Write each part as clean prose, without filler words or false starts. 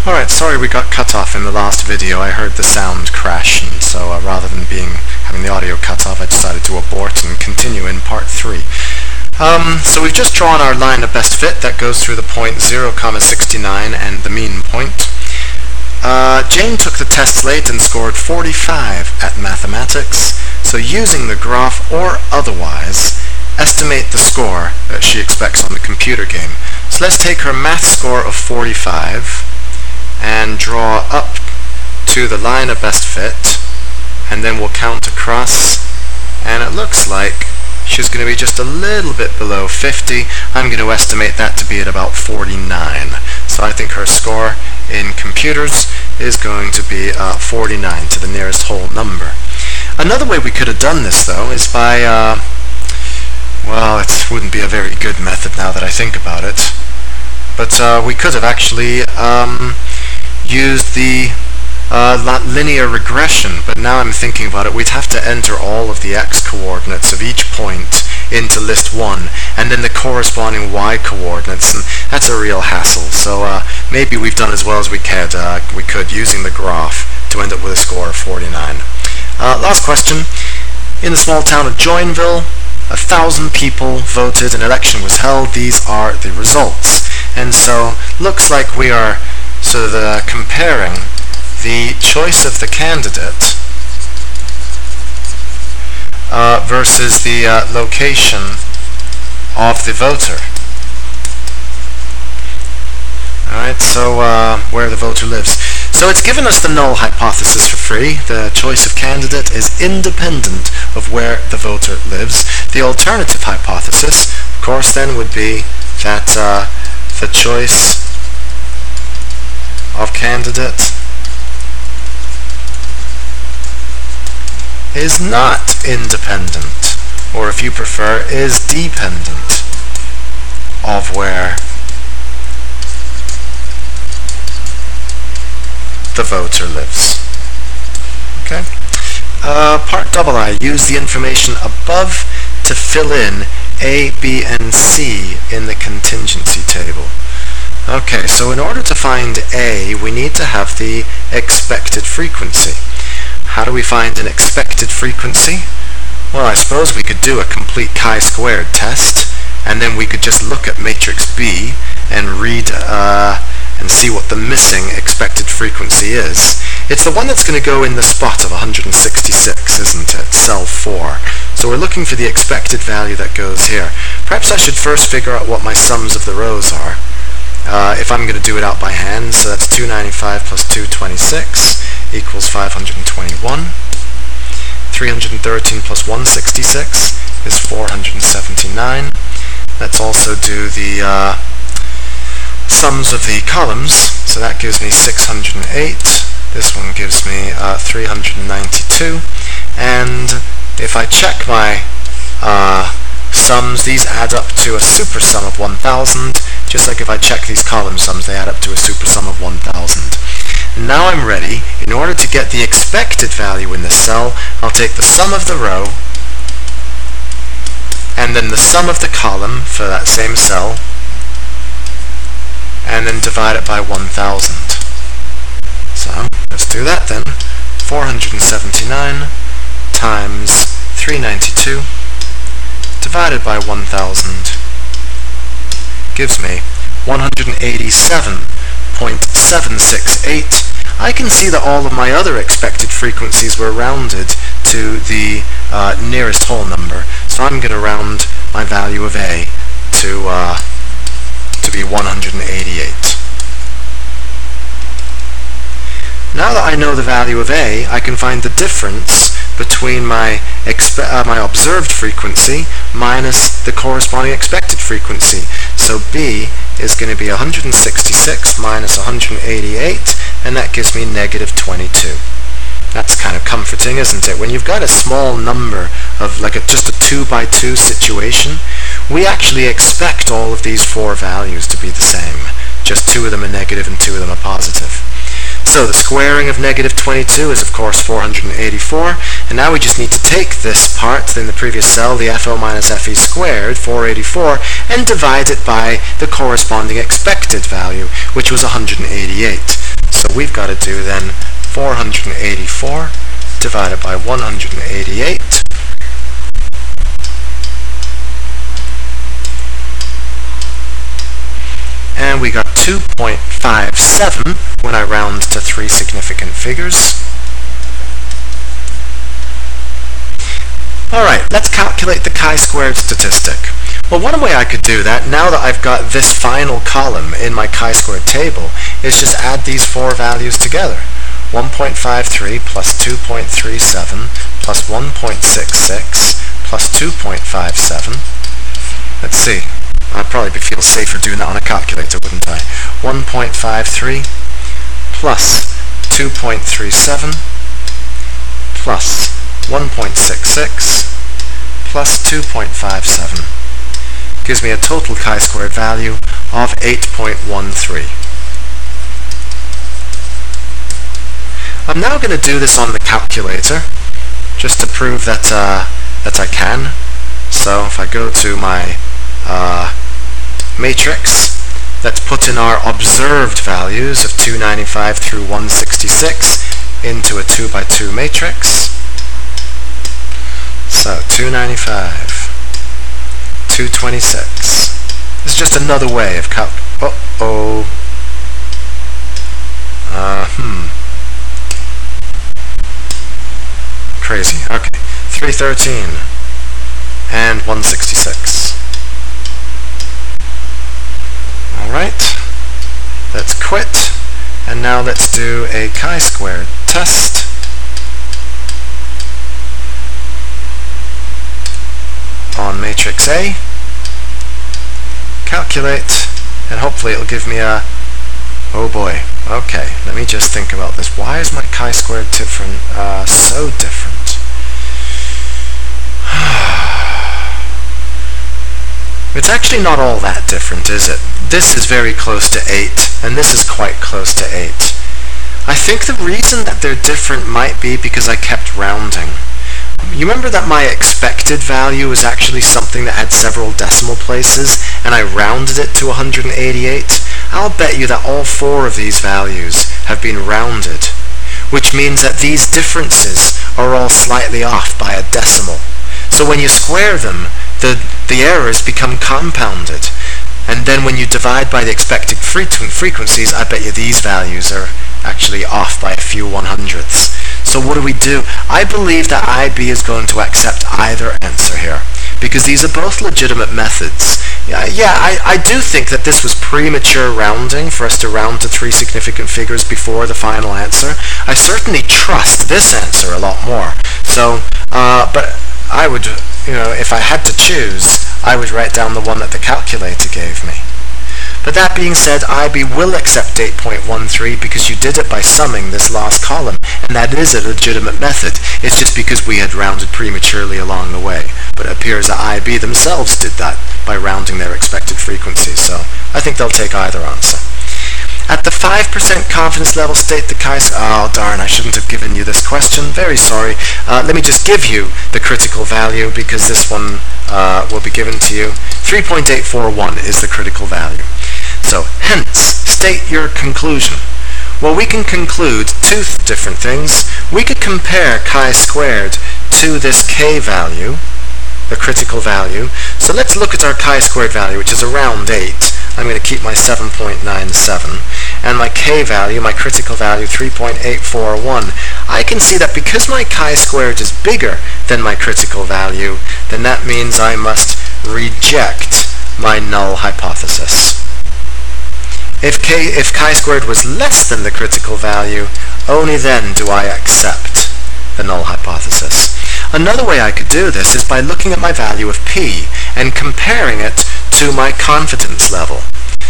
Alright, sorry we got cut off in the last video. I heard the sound crash, and so rather than having the audio cut off, I decided to abort and continue in part 3. So we've just drawn our line of best fit that goes through the point 0, 69 and the mean point. Jane took the test late and scored 45 at mathematics, so using the graph or otherwise, estimate the score that she expects on the computer game. So let's take her math score of 45 and draw up to the line of best fit, and then we'll count across, and it looks like she's going to be just a little bit below 50. I'm going to estimate that to be at about 49. So I think her score in computers is going to be 49 to the nearest whole number. Another way we could have done this, though, is by, well, it wouldn't be a very good method now that I think about it, but we could have actually used the linear regression, but now I'm thinking about it, we'd have to enter all of the x-coordinates of each point into list 1, and then the corresponding y-coordinates, and that's a real hassle. So maybe we've done as well as we could using the graph to end up with a score of 49. Last question. In the small town of Joinville, 1,000 people voted, an election was held. These are the results. And so looks like we are sort of comparing the choice of the candidate versus the location of the voter. Alright, so where the voter lives. So it's given us the null hypothesis for free. The choice of candidate is independent of where the voter lives. The alternative hypothesis, of course, then would be that the choice of candidate is not independent, or if you prefer, is dependent of where the voter lives. Okay. Part II, use the information above to fill in A, B, and C in the contingency table. Okay, so in order to find A, we need to have the expected frequency. How do we find an expected frequency? Well, I suppose we could do a complete chi-squared test, and then we could just look at matrix B and read and see what the missing expected frequency is. It's the one that's going to go in the spot of 166, isn't it? Cell 4. So we're looking for the expected value that goes here. Perhaps I should first figure out what my sums of the rows are. If I'm going to do it out by hand, so that's 295 plus 226 equals 521. 313 plus 166 is 479. Let's also do the sums of the columns, so that gives me 608. This one gives me 392. And if I check my sums, these add up to a super sum of 1000. Just like if I check these column sums, they add up to a super sum of 1000. Now I'm ready. In order to get the expected value in this cell, I'll take the sum of the row and then the sum of the column for that same cell, and then divide it by 1000. So let's do that then. 479 times 392 divided by 1000 gives me 187.768. I can see that all of my other expected frequencies were rounded to the nearest whole number, so I'm going to round my value of A to be 188. Now that I know the value of A, I can find the difference between my observed frequency minus the corresponding expected frequency. So B is going to be 166 minus 188, and that gives me negative 22. That's kind of comforting, isn't it? When you've got a small number of just a 2 by 2 situation, we actually expect all of these 4 values to be the same. Just 2 of them are negative and 2 of them are positive. So the squaring of negative 22 is of course 484, and now we just need to take this part in the previous cell, the FO minus FE squared, 484, and divide it by the corresponding expected value, which was 188. So we've got to do then 484 divided by 188. And we got 2.57 when I round to 3 significant figures. Alright, let's calculate the chi-squared statistic. Well, one way I could do that, now that I've got this final column in my chi-squared table, is just add these four values together. 1.53 plus 2.37 plus 1.66 plus 2.57. Let's see. I'd probably feel safer doing that on a calculator, wouldn't I? 1.53 plus 2.37 plus 1.66 plus 2.57 gives me a total chi-squared value of 8.13. I'm now going to do this on the calculator just to prove that I can. So if I go to my matrix, let's put in our observed values of 295 through 166 into a 2 by 2 matrix. So 295, 226. This is just another way of crazy. Okay, 313 and 166. Alright, let's quit, and now let's do a chi-squared test. On matrix A, calculate, and hopefully it'll give me a, oh boy, okay, let me just think about this. Why is my chi-squared different, so different? It's actually not all that different, is it? This is very close to 8, and this is quite close to 8. I think the reason that they're different might be because I kept rounding. You remember that my expected value was actually something that had several decimal places, and I rounded it to 188? I'll bet you that all four of these values have been rounded, which means that these differences are all slightly off by a decimal. So when you square them, the errors become compounded. And then when you divide by the expected frequencies, I bet you these values are actually off by a few 100ths. So what do? I believe that IB is going to accept either answer here, because these are both legitimate methods. I do think that this was premature rounding for us to round to 3 significant figures before the final answer. I certainly trust this answer a lot more. So, but I would, if I had to choose, I would write down the one that the calculator gave me. But that being said, IB will accept 8.13 because you did it by summing this last column, and that is a legitimate method. It's just because we had rounded prematurely along the way. But it appears that IB themselves did that by rounding their expected frequencies, so I think they'll take either answer. At the 5% confidence level, state the chi-squared... Oh darn, I shouldn't have given you this question. Very sorry. Let me just give you the critical value because this one will be given to you. 3.841 is the critical value. So, hence, state your conclusion. Well, we can conclude two different things. We could compare chi-squared to this k value, the critical value. So let's look at our chi-squared value, which is around 8. I'm going to keep my 7.97. And my k value, my critical value, 3.841. I can see that because my chi-squared is bigger than my critical value, then that means I must reject my null hypothesis. If chi-squared was less than the critical value, only then do I accept the null hypothesis. Another way I could do this is by looking at my value of p and comparing it to my confidence level.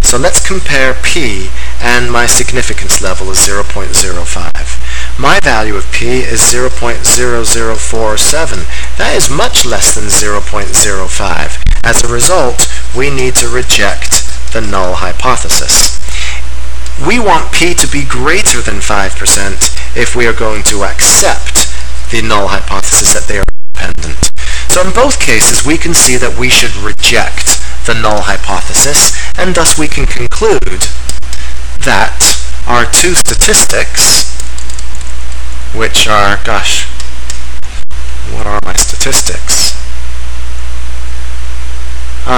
So let's compare p and my significance level is 0.05. My value of p is 0.0047. That is much less than 0.05. As a result, we need to reject the null hypothesis. we want P to be greater than 5% if we are going to accept the null hypothesis that they are independent. So in both cases, we can see that we should reject the null hypothesis, and thus we can conclude that our two statistics, which are, gosh, what are my statistics?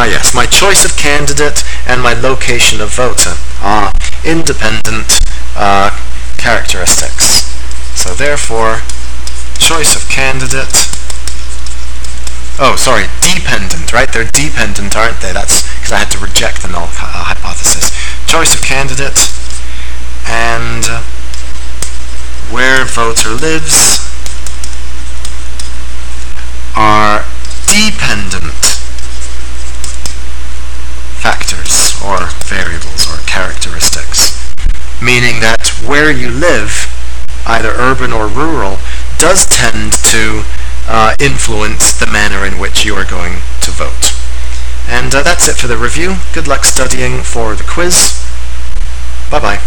Yes, my choice of candidate and my location of voter are independent characteristics. So therefore, choice of candidate, dependent, right? They're dependent, aren't they? That's because I had to reject the null hypothesis. Choice of candidate and where voter lives are dependent factors or variables or characteristics, meaning that where you live, either urban or rural, does tend to influence the manner in which you are going to vote. And that's it for the review. Good luck studying for the quiz. Bye-bye.